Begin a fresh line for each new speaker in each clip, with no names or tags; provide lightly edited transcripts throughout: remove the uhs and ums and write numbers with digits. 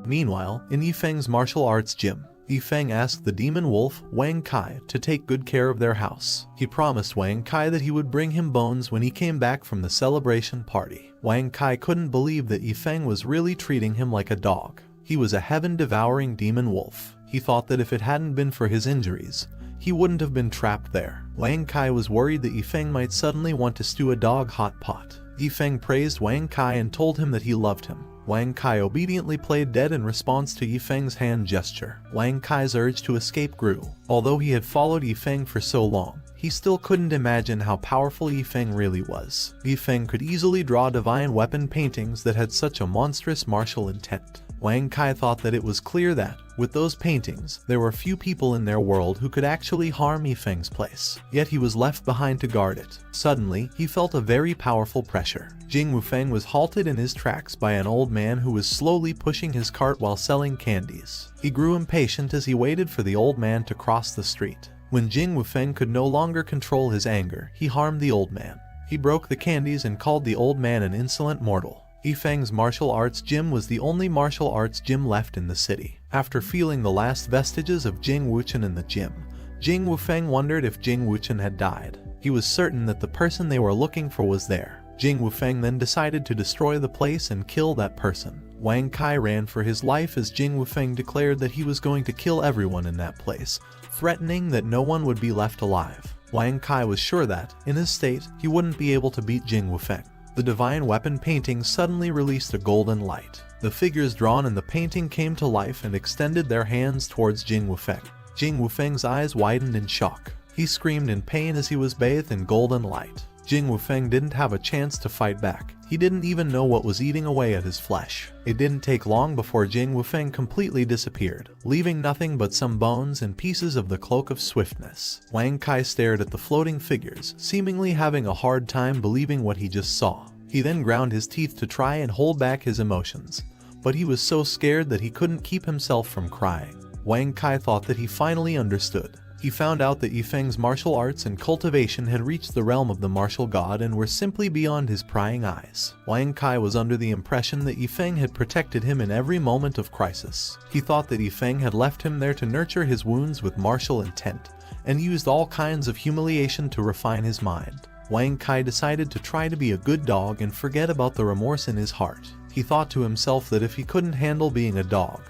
Meanwhile, in Yifeng's martial arts gym, Yifeng asked the demon wolf, Wang Kai, to take good care of their house. He promised Wang Kai that he would bring him bones when he came back from the celebration party. Wang Kai couldn't believe that Yifeng was really treating him like a dog. He was a heaven-devouring demon wolf. He thought that if it hadn't been for his injuries, he wouldn't have been trapped there. Wang Kai was worried that Yifeng might suddenly want to stew a dog hot pot. Yifeng praised Wang Kai and told him that he loved him. Wang Kai obediently played dead in response to Yifeng's hand gesture. Wang Kai's urge to escape grew. Although he had followed Yifeng for so long, he still couldn't imagine how powerful Yifeng really was. Yifeng could easily draw divine weapon paintings that had such a monstrous martial intent. Wang Kai thought that it was clear that, with those paintings, there were few people in their world who could actually harm Yifeng's place. Yet he was left behind to guard it. Suddenly, he felt a very powerful pressure. Jing Wufeng was halted in his tracks by an old man who was slowly pushing his cart while selling candies. He grew impatient as he waited for the old man to cross the street. When Jing Wufeng could no longer control his anger, he harmed the old man. He broke the candies and called the old man an insolent mortal. Yifeng's martial arts gym was the only martial arts gym left in the city. After feeling the last vestiges of Jing Wuchen in the gym, Jing Wufeng wondered if Jing Wuchen had died. He was certain that the person they were looking for was there. Jing Wufeng then decided to destroy the place and kill that person. Wang Kai ran for his life as Jing Wufeng declared that he was going to kill everyone in that place, threatening that no one would be left alive. Wang Kai was sure that, in his state, he wouldn't be able to beat Jing Wufeng. The divine weapon painting suddenly released a golden light. The figures drawn in the painting came to life and extended their hands towards Jing Wufeng. Jing Wufeng's eyes widened in shock. He screamed in pain as he was bathed in golden light. Jing Wufeng didn't have a chance to fight back. He didn't even know what was eating away at his flesh. It didn't take long before Jing Wufeng completely disappeared, leaving nothing but some bones and pieces of the Cloak of Swiftness. Wang Kai stared at the floating figures, seemingly having a hard time believing what he just saw. He then ground his teeth to try and hold back his emotions, but he was so scared that he couldn't keep himself from crying. Wang Kai thought that he finally understood. He found out that Yifeng's martial arts and cultivation had reached the realm of the martial god and were simply beyond his prying eyes. Wang Kai was under the impression that Yifeng had protected him in every moment of crisis. He thought that Yifeng had left him there to nurture his wounds with martial intent, and used all kinds of humiliation to refine his mind. Wang Kai decided to try to be a good dog and forget about the remorse in his heart. He thought to himself that if he couldn't handle being a dog,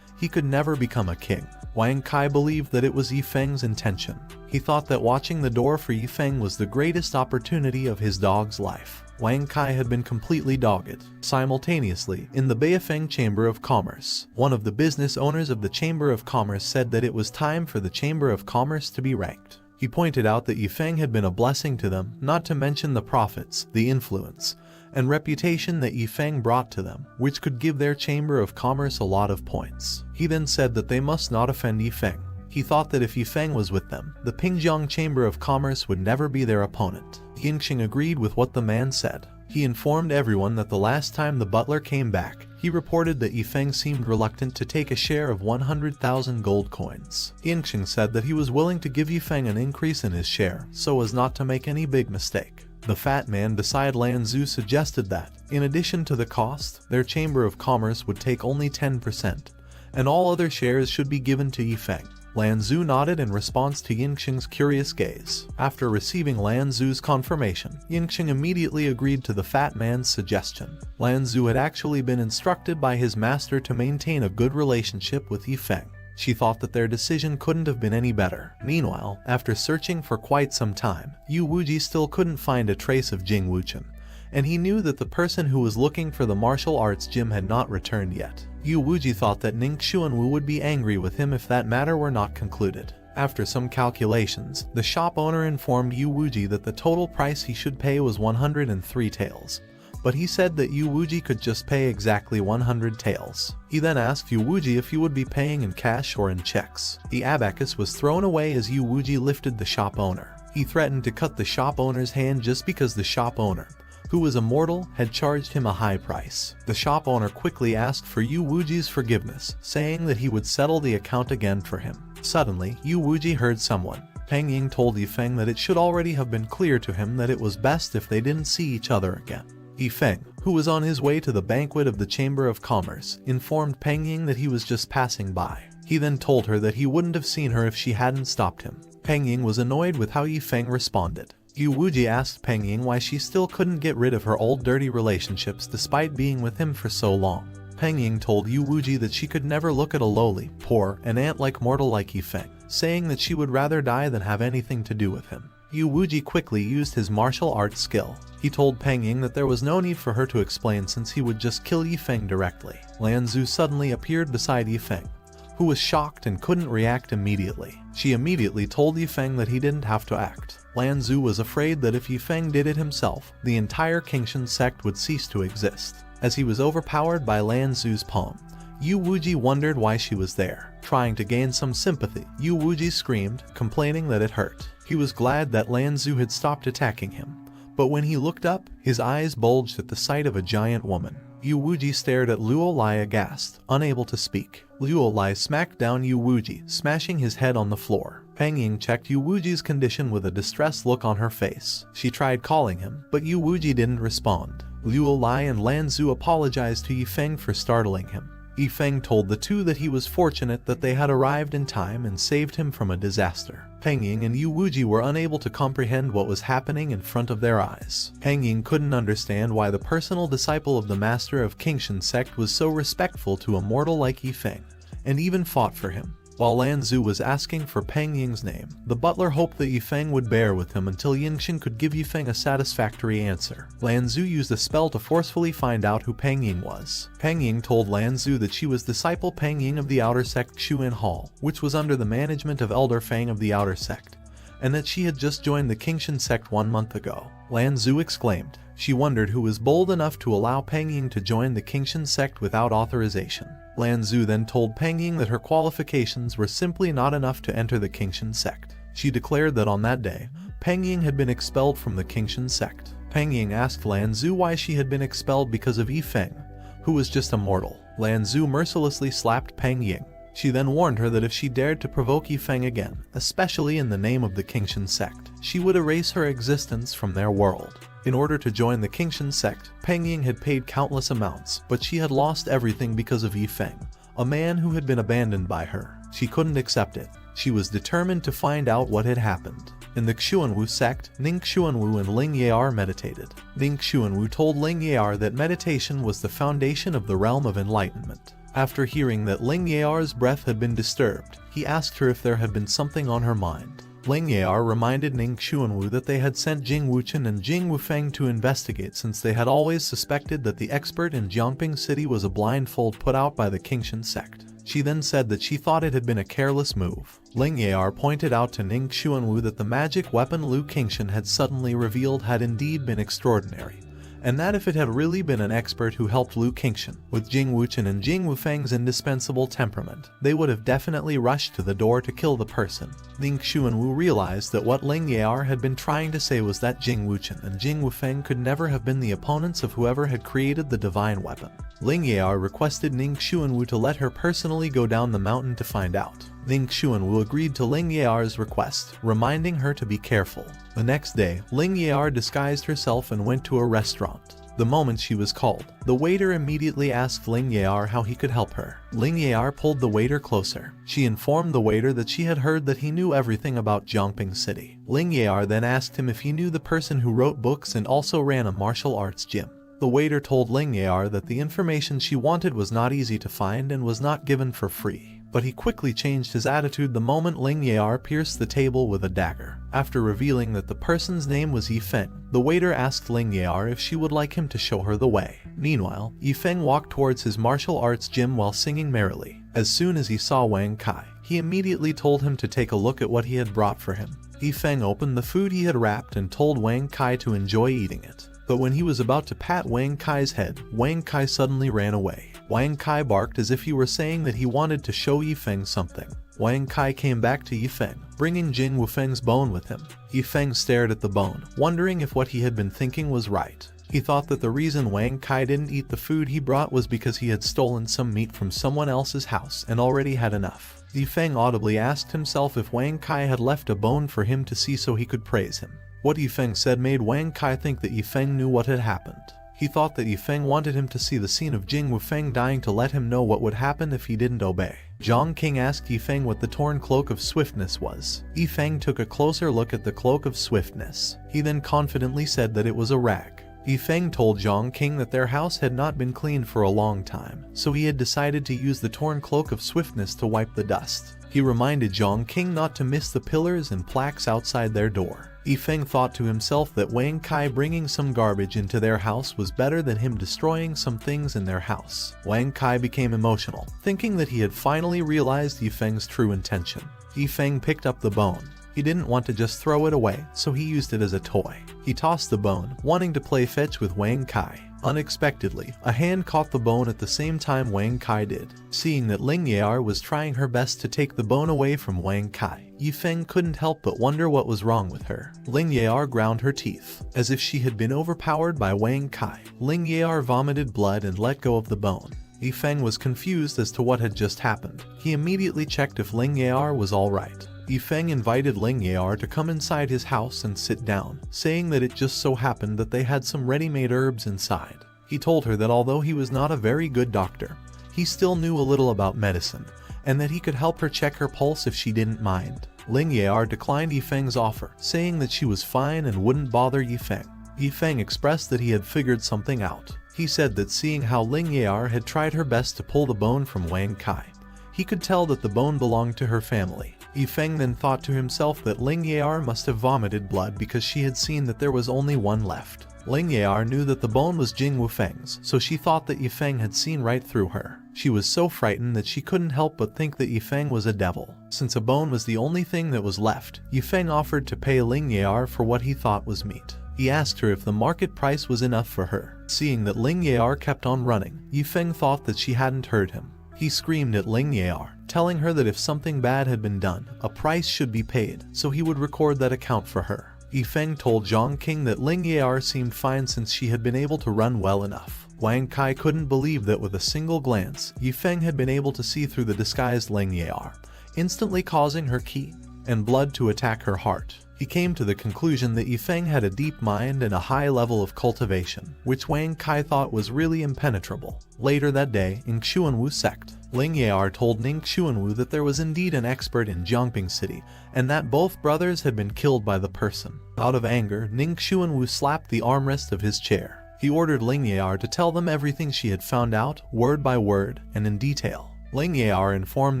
he could never become a king. Wang Kai believed that it was Yifeng's intention. He thought that watching the door for Yifeng was the greatest opportunity of his dog's life. Wang Kai had been completely dogged. Simultaneously, in the Beifeng Chamber of Commerce, one of the business owners of the Chamber of Commerce said that it was time for the Chamber of Commerce to be ranked. He pointed out that Yifeng had been a blessing to them, not to mention the profits, the influence, and reputation that Yifeng brought to them, which could give their Chamber of Commerce a lot of points. He then said that they must not offend Yifeng. He thought that if Yifeng was with them, the Pingjiang Chamber of Commerce would never be their opponent. Yingxing agreed with what the man said. He informed everyone that the last time the butler came back, he reported that Yifeng seemed reluctant to take a share of 100,000 gold coins. Yingxing said that he was willing to give Yifeng an increase in his share, so as not to make any big mistake. The fat man beside Lan Zhu suggested that, in addition to the cost, their Chamber of Commerce would take only 10%, and all other shares should be given to Yifeng. Lan Zhu nodded in response to Yingxing's curious gaze. After receiving Lan Zhu's confirmation, Yingxing immediately agreed to the fat man's suggestion. Lan Zhu had actually been instructed by his master to maintain a good relationship with Yifeng. She thought that their decision couldn't have been any better. Meanwhile, after searching for quite some time, Yu Wuji still couldn't find a trace of Jing Wuchen, and he knew that the person who was looking for the martial arts gym had not returned yet. Yu Wuji thought that Ning Xuanwu would be angry with him if that matter were not concluded. After some calculations, the shop owner informed Yu Wuji that the total price he should pay was 103 taels, but he said that Yu Wuji could just pay exactly 100 taels. He then asked Yu Wuji if he would be paying in cash or in checks. The abacus was thrown away as Yu Wuji lifted the shop owner. He threatened to cut the shop owner's hand just because the shop owner, who was a mortal, had charged him a high price. The shop owner quickly asked for Yu Wuji's forgiveness, saying that he would settle the account again for him. Suddenly, Yu Wuji heard someone. Peng Ying told Yifeng that it should already have been clear to him that it was best if they didn't see each other again. Yifeng, who was on his way to the banquet of the Chamber of Commerce, informed Peng Ying that he was just passing by. He then told her that he wouldn't have seen her if she hadn't stopped him. Peng Ying was annoyed with how Yifeng responded. Yu Wuji asked Peng Ying why she still couldn't get rid of her old dirty relationships despite being with him for so long. Peng Ying told Yu Wuji that she could never look at a lowly, poor, and ant-like mortal like Yifeng, saying that she would rather die than have anything to do with him. Yu Wuji quickly used his martial arts skill. He told Peng Ying that there was no need for her to explain since he would just kill Yifeng directly. Lan Zu suddenly appeared beside Yifeng, who was shocked and couldn't react immediately. She immediately told Yifeng that he didn't have to act. Lan Zu was afraid that if Yifeng did it himself, the entire Qingshan sect would cease to exist. As he was overpowered by Lan Zu's palm, Yu Wuji wondered why she was there. Trying to gain some sympathy, Yu Wuji screamed, complaining that it hurt. He was glad that Lan Zu had stopped attacking him, but when he looked up, his eyes bulged at the sight of a giant woman. Yu Wuji stared at Luo Lai aghast, unable to speak. Luo Lai smacked down Yu Wuji, smashing his head on the floor. Peng Ying checked Yu Wuji's condition with a distressed look on her face. She tried calling him, but Yu Wuji didn't respond. Luo Lai and Lan Zu apologized to Yifeng for startling him. Yifeng told the two that he was fortunate that they had arrived in time and saved him from a disaster. Peng Ying and Yu Wuji were unable to comprehend what was happening in front of their eyes. Peng Ying couldn't understand why the personal disciple of the master of Qingshan sect was so respectful to a mortal like Yifeng, and even fought for him. While Lan Zu was asking for Peng Ying's name, the butler hoped that Yifeng would bear with him until Yingxin could give Yifeng a satisfactory answer. Lan Zu used a spell to forcefully find out who Peng Ying was. Peng Ying told Lan Zu that she was disciple Peng Ying of the outer sect Xuan Hall, which was under the management of Elder Fang of the outer sect, and that she had just joined the Qingshan sect 1 month ago. Lan Zu exclaimed. She wondered who was bold enough to allow Peng Ying to join the Qingshan sect without authorization. Lan Zu then told Peng Ying that her qualifications were simply not enough to enter the Qingshan sect. She declared that on that day, Peng Ying had been expelled from the Qingshan sect. Peng Ying asked Lan Zu why she had been expelled because of Yifeng, who was just a mortal. Lan Zu mercilessly slapped Peng Ying. She then warned her that if she dared to provoke Yifeng again, especially in the name of the Qingshan sect, she would erase her existence from their world. In order to join the Qingshan sect, Peng Ying had paid countless amounts, but she had lost everything because of Yifeng, a man who had been abandoned by her. She couldn't accept it. She was determined to find out what had happened. In the Xuanwu sect, Ning Xuanwu and Ling Yar meditated. Ning Xuanwu told Ling Yar that meditation was the foundation of the realm of enlightenment. After hearing that Ling Yar's breath had been disturbed, he asked her if there had been something on her mind. Ling Yar reminded Ning Xuanwu that they had sent Jing Wuchen and Jing Wufeng to investigate since they had always suspected that the expert in Jiangping City was a blindfold put out by the Qingshan sect. She then said that she thought it had been a careless move. Ling Yar pointed out to Ning Xuanwu that the magic weapon Lu Qingshan had suddenly revealed had indeed been extraordinary, and that if it had really been an expert who helped Lu Qingshan with Jing Wuchen and Jing Wufeng's indispensable temperament, they would have definitely rushed to the door to kill the person. Ning Xuanwu realized that what Ling Yar had been trying to say was that Jing Wuchen and Jing Wufeng could never have been the opponents of whoever had created the divine weapon. Ling Yar requested Ning Xuanwu to let her personally go down the mountain to find out. Ning Xuanwu agreed to Ling Yar's request, reminding her to be careful. The next day, Ling Yar disguised herself and went to a restaurant. The moment she was called, the waiter immediately asked Ling Yar how he could help her. Ling Yar pulled the waiter closer. She informed the waiter that she had heard that he knew everything about Jiangping City. Ling Yar then asked him if he knew the person who wrote books and also ran a martial arts gym. The waiter told Ling Yar that the information she wanted was not easy to find and was not given for free. But he quickly changed his attitude the moment Ling Yar pierced the table with a dagger. After revealing that the person's name was Yifeng, the waiter asked Ling Yar if she would like him to show her the way. Meanwhile, Yifeng walked towards his martial arts gym while singing merrily. As soon as he saw Wang Kai, he immediately told him to take a look at what he had brought for him. Yifeng opened the food he had wrapped and told Wang Kai to enjoy eating it. But when he was about to pat Wang Kai's head, Wang Kai suddenly ran away. Wang Kai barked as if he were saying that he wanted to show Yifeng something. Wang Kai came back to Yifeng, bringing Jing Wufeng's bone with him. Yifeng stared at the bone, wondering if what he had been thinking was right. He thought that the reason Wang Kai didn't eat the food he brought was because he had stolen some meat from someone else's house and already had enough. Yifeng audibly asked himself if Wang Kai had left a bone for him to see so he could praise him. What Yifeng said made Wang Kai think that Yifeng knew what had happened. He thought that Yifeng wanted him to see the scene of Jing Wufeng dying to let him know what would happen if he didn't obey. Zhang King asked Yifeng what the torn cloak of swiftness was. Yifeng took a closer look at the cloak of swiftness. He then confidently said that it was a rag. Yifeng told Zhang King that their house had not been cleaned for a long time, so he had decided to use the torn cloak of swiftness to wipe the dust. He reminded Zhang King not to miss the pillars and plaques outside their door. Yifeng thought to himself that Wang Kai bringing some garbage into their house was better than him destroying some things in their house. Wang Kai became emotional, thinking that he had finally realized Yifeng's true intention. Yifeng picked up the bone. He didn't want to just throw it away, so he used it as a toy. He tossed the bone, wanting to play fetch with Wang Kai. Unexpectedly, a hand caught the bone at the same time Wang Kai did. Seeing that Lin Yan was trying her best to take the bone away from Wang Kai, Yifeng couldn't help but wonder what was wrong with her. Lin Yan ground her teeth, as if she had been overpowered by Wang Kai. Lin Yan vomited blood and let go of the bone. Yifeng was confused as to what had just happened. He immediately checked if Lin Yan was alright. Yifeng invited Lin Yan to come inside his house and sit down, saying that it just so happened that they had some ready-made herbs inside. He told her that although he was not a very good doctor, he still knew a little about medicine, and that he could help her check her pulse if she didn't mind. Lin Yan declined Yifeng's offer, saying that she was fine and wouldn't bother Yifeng. Yifeng expressed that he had figured something out. He said that seeing how Lin Yan had tried her best to pull the bone from Wang Kai, he could tell that the bone belonged to her family. Yifeng then thought to himself that Lin Yan must have vomited blood because she had seen that there was only one left. Lin Yan knew that the bone was Jing Wufeng's, so she thought that Yifeng had seen right through her. She was so frightened that she couldn't help but think that Yifeng was a devil. Since a bone was the only thing that was left, Yifeng offered to pay Lin Yan for what he thought was meat. He asked her if the market price was enough for her. Seeing that Lin Yan kept on running, Yifeng thought that she hadn't heard him. He screamed at Lin Yan, telling her that if something bad had been done, a price should be paid, so he would record that account for her. Yifeng told Zhang King that Lin Yan seemed fine since she had been able to run well enough. Wang Kai couldn't believe that with a single glance, Yifeng had been able to see through the disguised Lin Yan, instantly causing her ki and blood to attack her heart. He came to the conclusion that Yifeng had a deep mind and a high level of cultivation, which Wang Kai thought was really impenetrable. Later that day, in Xuanwu sect, Lin Yan told Ning Xuanwu that there was indeed an expert in Jiangping City, and that both brothers had been killed by the person. Out of anger, Ning Xuanwu slapped the armrest of his chair. He ordered Lin Yan to tell them everything she had found out, word by word, and in detail. Lin Yan informed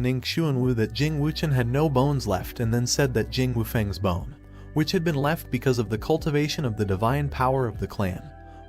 Ning Xuanwu that Jing Wuchen had no bones left and then said that Jing Wufeng's bone, which had been left because of the cultivation of the divine power of the clan,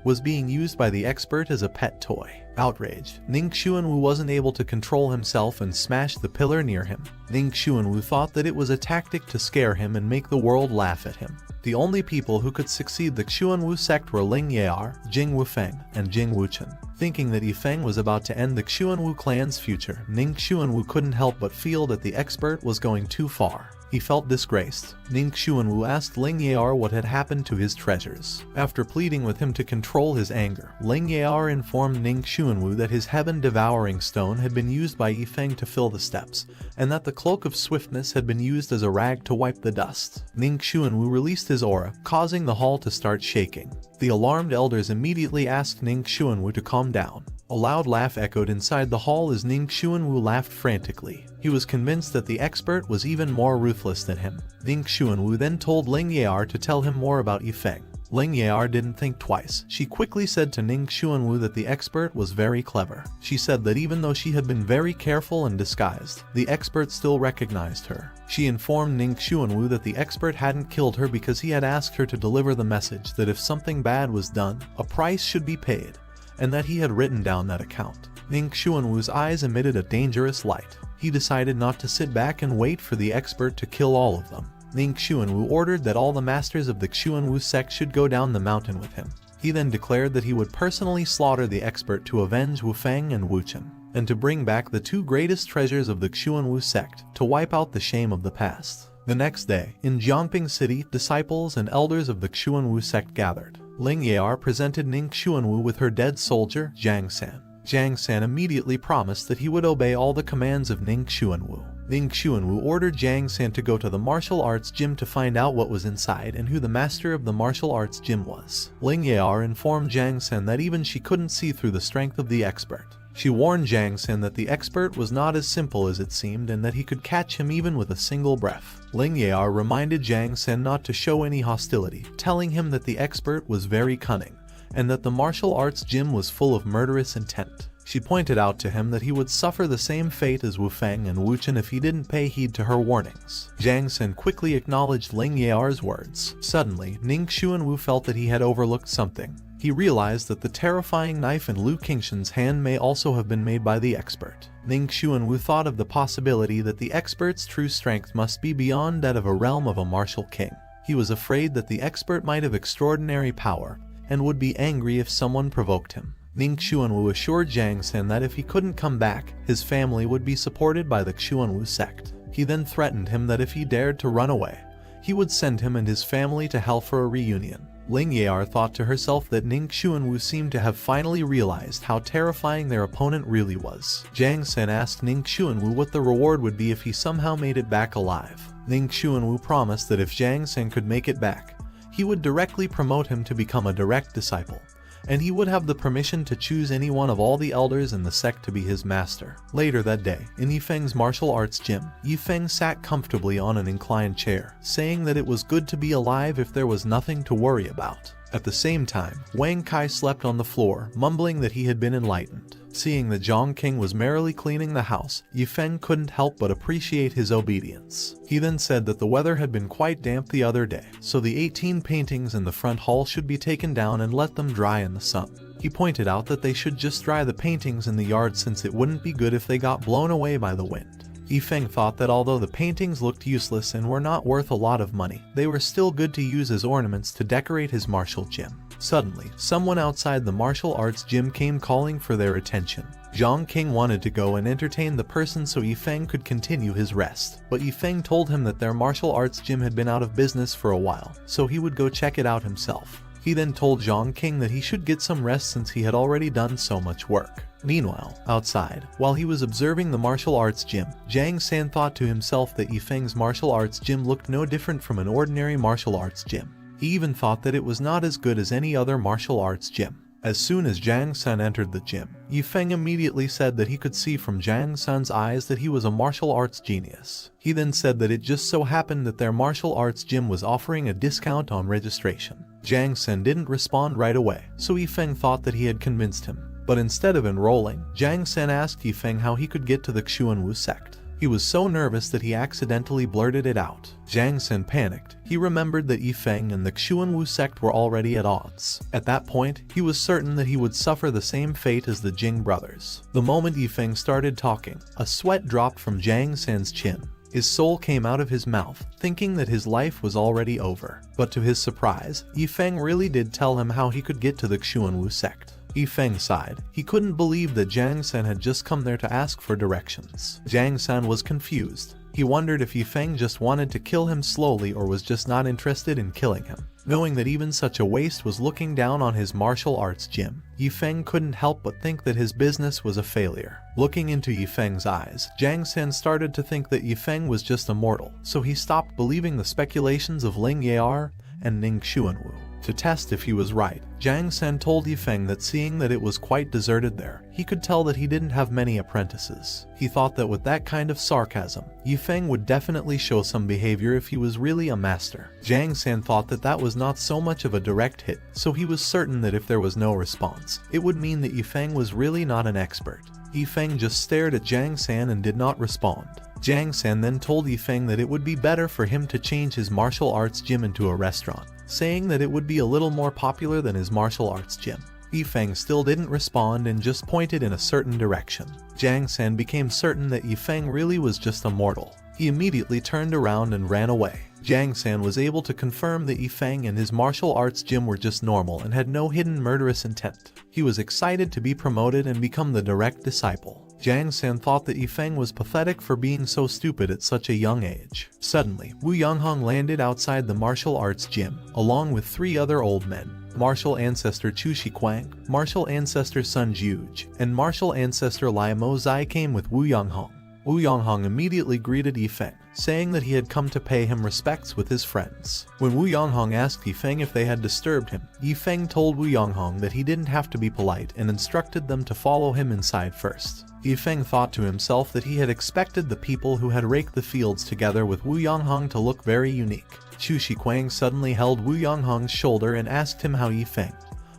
was being used by the expert as a pet toy. Outraged, Ning Xuanwu wasn't able to control himself and smashed the pillar near him. Ning Xuanwu thought that it was a tactic to scare him and make the world laugh at him. The only people who could succeed the Xuanwu sect were Lin Yan, Jing Wufeng, and Jing Wuchen. Thinking that Yifeng was about to end the Xuanwu clan's future, Ning Xuanwu couldn't help but feel that the expert was going too far. He felt disgraced. Ning Xuanwu asked Lin Yan what had happened to his treasures. After pleading with him to control his anger, Lin Yan informed Ning Xuanwu that his heaven-devouring stone had been used by Yifeng to fill the steps, and that the cloak of swiftness had been used as a rag to wipe the dust. Ning Xuanwu released his aura, causing the hall to start shaking. The alarmed elders immediately asked Ning Xuanwu to calm down. A loud laugh echoed inside the hall as Ning Xuanwu laughed frantically. He was convinced that the expert was even more ruthless than him. Ning Xuanwu then told Lin Yan to tell him more about Yifeng. Lin Yan didn't think twice. She quickly said to Ning Xuanwu that the expert was very clever. She said that even though she had been very careful and disguised, the expert still recognized her. She informed Ning Xuanwu that the expert hadn't killed her because he had asked her to deliver the message that if something bad was done, a price should be paid, and that he had written down that account. Ning Xuanwu's eyes emitted a dangerous light. He decided not to sit back and wait for the expert to kill all of them. Ning Xuanwu ordered that all the masters of the Xuanwu sect should go down the mountain with him. He then declared that he would personally slaughter the expert to avenge Wufeng and Wuchen, and to bring back the two greatest treasures of the Xuanwu sect, to wipe out the shame of the past. The next day, in Jiangping City, disciples and elders of the Xuanwu sect gathered. Lin Yan presented Ning Xuanwu with her dead soldier, Jiang San. Jiang San immediately promised that he would obey all the commands of Ning Xuanwu. Ning Xuanwu ordered Jiang San to go to the martial arts gym to find out what was inside and who the master of the martial arts gym was. Lin Yan informed Jiang San that even she couldn't see through the strength of the expert. She warned Jiang San that the expert was not as simple as it seemed and that he could catch him even with a single breath. Lin Yan reminded Jiang San not to show any hostility, telling him that the expert was very cunning, and that the martial arts gym was full of murderous intent. She pointed out to him that he would suffer the same fate as Wu Feng and Wu Chen if he didn't pay heed to her warnings. Jiang San quickly acknowledged Lin Yan's words. Suddenly, Ning Xuanwu felt that he had overlooked something. He realized that the terrifying knife in Lu Qingshan's hand may also have been made by the expert. Ning Xuanwu thought of the possibility that the expert's true strength must be beyond that of a realm of a martial king. He was afraid that the expert might have extraordinary power and would be angry if someone provoked him. Ning Xuanwu assured Jiang San that if he couldn't come back, his family would be supported by the Xuanwu sect. He then threatened him that if he dared to run away, he would send him and his family to hell for a reunion. Lin Yan thought to herself that Ning Xuanwu seemed to have finally realized how terrifying their opponent really was. Jiang San asked Ning Xuanwu what the reward would be if he somehow made it back alive. Ning Xuanwu promised that if Jiang San could make it back, he would directly promote him to become a direct disciple, and he would have the permission to choose any one of all the elders in the sect to be his master. Later that day, in Yifeng's martial arts gym, Yifeng sat comfortably on an inclined chair, saying that it was good to be alive if there was nothing to worry about. At the same time, Wang Kai slept on the floor, mumbling that he had been enlightened. Seeing that Zhang King was merrily cleaning the house, Yifeng couldn't help but appreciate his obedience. He then said that the weather had been quite damp the other day, so the 18 paintings in the front hall should be taken down and let them dry in the sun. He pointed out that they should just dry the paintings in the yard since it wouldn't be good if they got blown away by the wind. Yifeng thought that although the paintings looked useless and were not worth a lot of money, they were still good to use as ornaments to decorate his martial gym. Suddenly, someone outside the martial arts gym came calling for their attention. Zhang King wanted to go and entertain the person so Yifeng could continue his rest, but Yifeng told him that their martial arts gym had been out of business for a while, so he would go check it out himself. He then told Zhang King that he should get some rest since he had already done so much work. Meanwhile, outside, while he was observing the martial arts gym, Jiang San thought to himself that Yifeng's martial arts gym looked no different from an ordinary martial arts gym. He even thought that it was not as good as any other martial arts gym. As soon as Jiang San entered the gym, Yifeng immediately said that he could see from Jiang San's eyes that he was a martial arts genius. He then said that it just so happened that their martial arts gym was offering a discount on registration. Jiang San didn't respond right away, so Yifeng thought that he had convinced him. But instead of enrolling, Jiang San asked Yifeng how he could get to the Xuanwu sect. He was so nervous that he accidentally blurted it out. Jiang San panicked. He remembered that Yifeng and the Xuanwu sect were already at odds. At that point, he was certain that he would suffer the same fate as the Jing brothers. The moment Yifeng started talking, a sweat dropped from Jiang San's chin. His soul came out of his mouth, thinking that his life was already over. But to his surprise, Yifeng really did tell him how he could get to the Xuanwu sect. Yifeng sighed. He couldn't believe that Jiang San had just come there to ask for directions. Jiang San was confused. He wondered if Yifeng just wanted to kill him slowly or was just not interested in killing him. Knowing that even such a waste was looking down on his martial arts gym, Yifeng couldn't help but think that his business was a failure. Looking into Yifeng's eyes, Jiang San started to think that Yifeng was just a mortal, so he stopped believing the speculations of Lin Yan and Ning Xuanwu. To test if he was right, Jiang San told Yifeng that seeing that it was quite deserted there, he could tell that he didn't have many apprentices. He thought that with that kind of sarcasm, Yifeng would definitely show some behavior if he was really a master. Jiang San thought that that was not so much of a direct hit, so he was certain that if there was no response, it would mean that Yifeng was really not an expert. Yifeng just stared at Jiang San and did not respond. Jiang San then told Yifeng that it would be better for him to change his martial arts gym into a restaurant, saying that it would be a little more popular than his martial arts gym. Yifeng still didn't respond and just pointed in a certain direction. Jiang San became certain that Yifeng really was just a mortal. He immediately turned around and ran away. Jiang San was able to confirm that Yifeng and his martial arts gym were just normal and had no hidden murderous intent. He was excited to be promoted and become the direct disciple. Jiang San thought that Yifeng was pathetic for being so stupid at such a young age. Suddenly, Wu Yanghong landed outside the martial arts gym, along with 3 other old men: martial ancestor Chu Shiquang, martial ancestor Sun Juge, and martial ancestor Lai Mo Zai came with Wu Yanghong. Wu Yonghong immediately greeted Yifeng, saying that he had come to pay him respects with his friends. When Wu Yonghong asked Yifeng if they had disturbed him, Yifeng told Wu Yonghong that he didn't have to be polite and instructed them to follow him inside first. Yifeng thought to himself that he had expected the people who had raked the fields together with Wu Yonghong to look very unique. Chu Shiquang suddenly held Wu Yonghong's shoulder and asked him how Yifeng,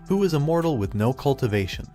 who was a mortal with no cultivation,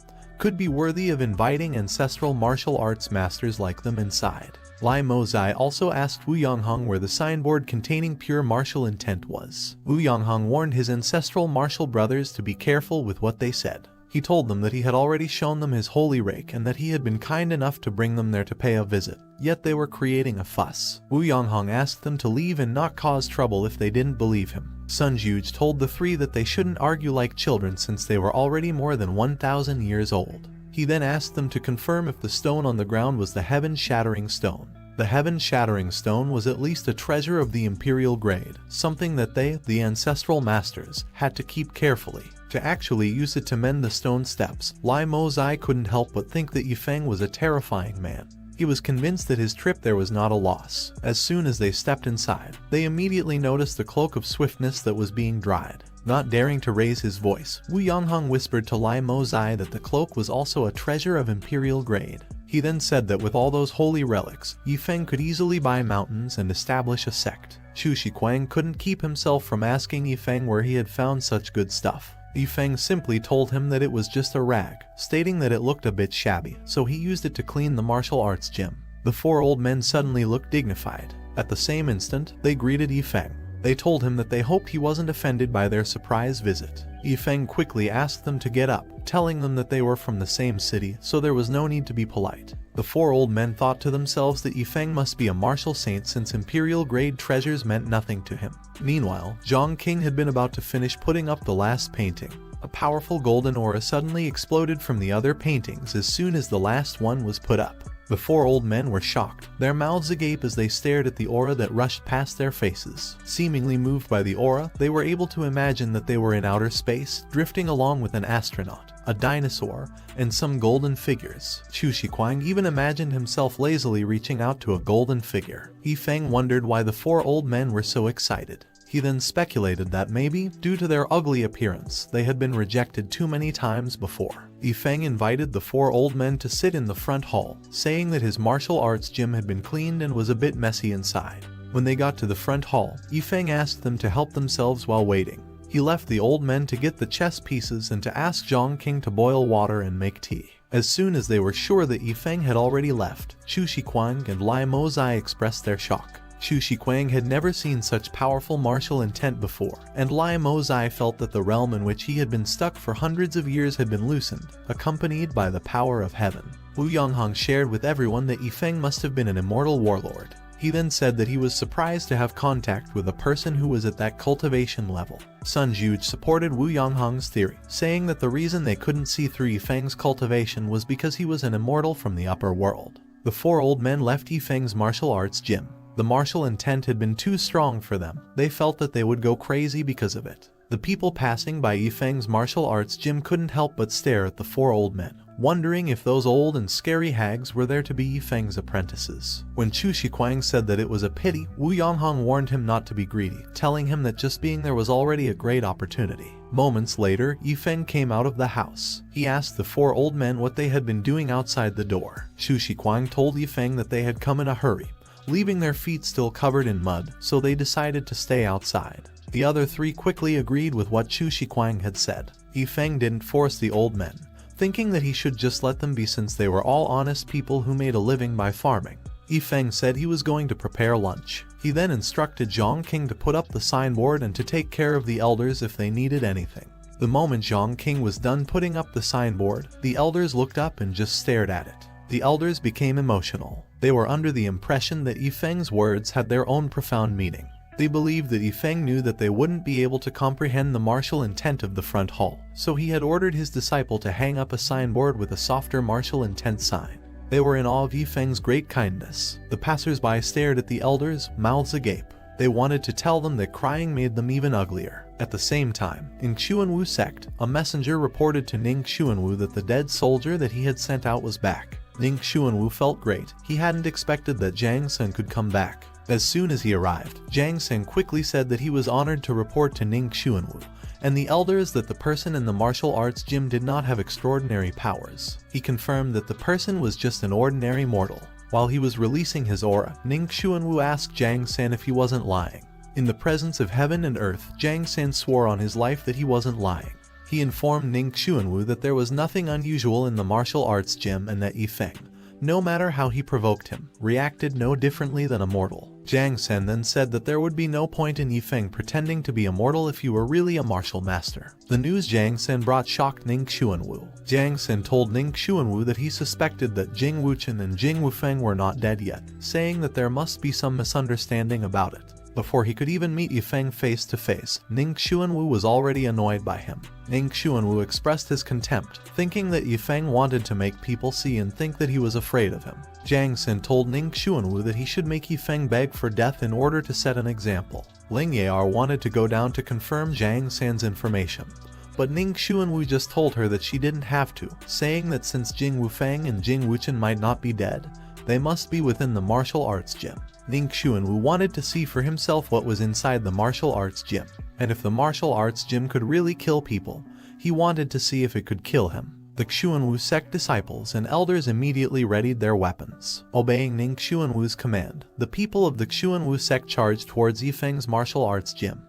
could be worthy of inviting ancestral martial arts masters like them inside. Lai Mozai also asked Wu Yonghong where the signboard containing pure martial intent was. Wu Yonghong warned his ancestral martial brothers to be careful with what they said. He told them that he had already shown them his holy rake and that he had been kind enough to bring them there to pay a visit, yet they were creating a fuss. Wu Yonghong asked them to leave and not cause trouble if they didn't believe him. Sun Juge told the three that they shouldn't argue like children since they were already more than 1,000 years old. He then asked them to confirm if the stone on the ground was the heaven-shattering stone. The heaven-shattering stone was at least a treasure of the imperial grade, something that they, the ancestral masters, had to keep carefully. To actually use it to mend the stone steps, Lai Mozai couldn't help but think that Yifeng was a terrifying man. He was convinced that his trip there was not a loss. As soon as they stepped inside, they immediately noticed the cloak of swiftness that was being dried. Not daring to raise his voice, Wu Yonghong whispered to Lai Mozai that the cloak was also a treasure of imperial grade. He then said that with all those holy relics, Yifeng could easily buy mountains and establish a sect. Chu Shiquang couldn't keep himself from asking Yifeng where he had found such good stuff. Yifeng simply told him that it was just a rag, stating that it looked a bit shabby, so he used it to clean the martial arts gym. The four old men suddenly looked dignified. At the same instant, they greeted Yifeng. They told him that they hoped he wasn't offended by their surprise visit. Yifeng quickly asked them to get up, telling them that they were from the same city, so there was no need to be polite. The four old men thought to themselves that Yifeng must be a martial saint since imperial-grade treasures meant nothing to him. Meanwhile, Zhang King had been about to finish putting up the last painting. A powerful golden aura suddenly exploded from the other paintings as soon as the last one was put up. The four old men were shocked, their mouths agape as they stared at the aura that rushed past their faces. Seemingly moved by the aura, they were able to imagine that they were in outer space, drifting along with an astronaut, a dinosaur, and some golden figures. Chu Shiquang even imagined himself lazily reaching out to a golden figure. Yifeng wondered why the four old men were so excited. He then speculated that maybe, due to their ugly appearance, they had been rejected too many times before. Yifeng invited the four old men to sit in the front hall, saying that his martial arts gym had been cleaned and was a bit messy inside. When they got to the front hall, Yifeng asked them to help themselves while waiting. He left the old men to get the chess pieces and to ask Zhang King to boil water and make tea. As soon as they were sure that Yifeng had already left, Chu Shiquang and Lai Mozai expressed their shock. Chu Shiquang had never seen such powerful martial intent before, and Lai Mozai felt that the realm in which he had been stuck for hundreds of years had been loosened, accompanied by the power of heaven. Wu Yonghong shared with everyone that Yifeng must have been an immortal warlord. He then said that he was surprised to have contact with a person who was at that cultivation level. Sun Juge supported Wu Yonghong's theory, saying that the reason they couldn't see through Yifeng's cultivation was because he was an immortal from the upper world. The four old men left Yifeng's martial arts gym. The martial intent had been too strong for them. They felt that they would go crazy because of it. The people passing by Yifeng's martial arts gym couldn't help but stare at the four old men, wondering if those old and scary hags were there to be Yifeng's apprentices. When Chu Shiquang said that it was a pity, Wu Yonghong warned him not to be greedy, telling him that just being there was already a great opportunity. Moments later, Yifeng came out of the house. He asked the four old men what they had been doing outside the door. Chu Shiquang told Yifeng that they had come in a hurry, leaving their feet still covered in mud, so they decided to stay outside. The other three quickly agreed with what Chu Shiquang had said. Yifeng didn't force the old men, thinking that he should just let them be since they were all honest people who made a living by farming. Yifeng said he was going to prepare lunch. He then instructed Zhang King to put up the signboard and to take care of the elders if they needed anything. The moment Zhang King was done putting up the signboard, the elders looked up and just stared at it. The elders became emotional. They were under the impression that Yifeng's words had their own profound meaning. They believed that Yifeng knew that they wouldn't be able to comprehend the martial intent of the front hall, so he had ordered his disciple to hang up a signboard with a softer martial intent sign. They were in awe of Yifeng's great kindness. The passers-by stared at the elders, mouths agape. They wanted to tell them that crying made them even uglier. At the same time, in Xuanwu sect, a messenger reported to Ning Xuanwu that the dead soldier that he had sent out was back. Ning Xuanwu felt great. He hadn't expected that Jiang Sen could come back. As soon as he arrived, Jiang Sen quickly said that he was honored to report to Ning Xuanwu and the elders that the person in the martial arts gym did not have extraordinary powers. He confirmed that the person was just an ordinary mortal. While he was releasing his aura, Ning Xuanwu asked Jiang Sen if he wasn't lying. In the presence of heaven and earth, Jiang Sen swore on his life that he wasn't lying. He informed Ning Xuanwu that there was nothing unusual in the martial arts gym and that Yifeng, no matter how he provoked him, reacted no differently than a mortal. Jiang Sen then said that there would be no point in Yifeng pretending to be a mortal if you were really a martial master. The news Jiang Sen brought shocked Ning Xuanwu. Jiang Sen told Ning Xuanwu that he suspected that Jing Wuchen and Jing Wufeng were not dead yet, saying that there must be some misunderstanding about it. Before he could even meet Yifeng face to face, Ning Xuanwu was already annoyed by him. Ning Xuanwu expressed his contempt, thinking that Yifeng wanted to make people see and think that he was afraid of him. Jiang Sen told Ning Xuanwu that he should make Yifeng beg for death in order to set an example. Ling Yan wanted to go down to confirm Jiang Sen's information, but Ning Xuanwu just told her that she didn't have to, saying that since Jing Wufeng and Jing Wuchen might not be dead, they must be within the martial arts gym. Ning Xuanwu wanted to see for himself what was inside the martial arts gym, and if the martial arts gym could really kill people, he wanted to see if it could kill him. The Xuanwu sect disciples and elders immediately readied their weapons. Obeying Ning Xuanwu's command, the people of the Xuanwu sect charged towards Yifeng's martial arts gym.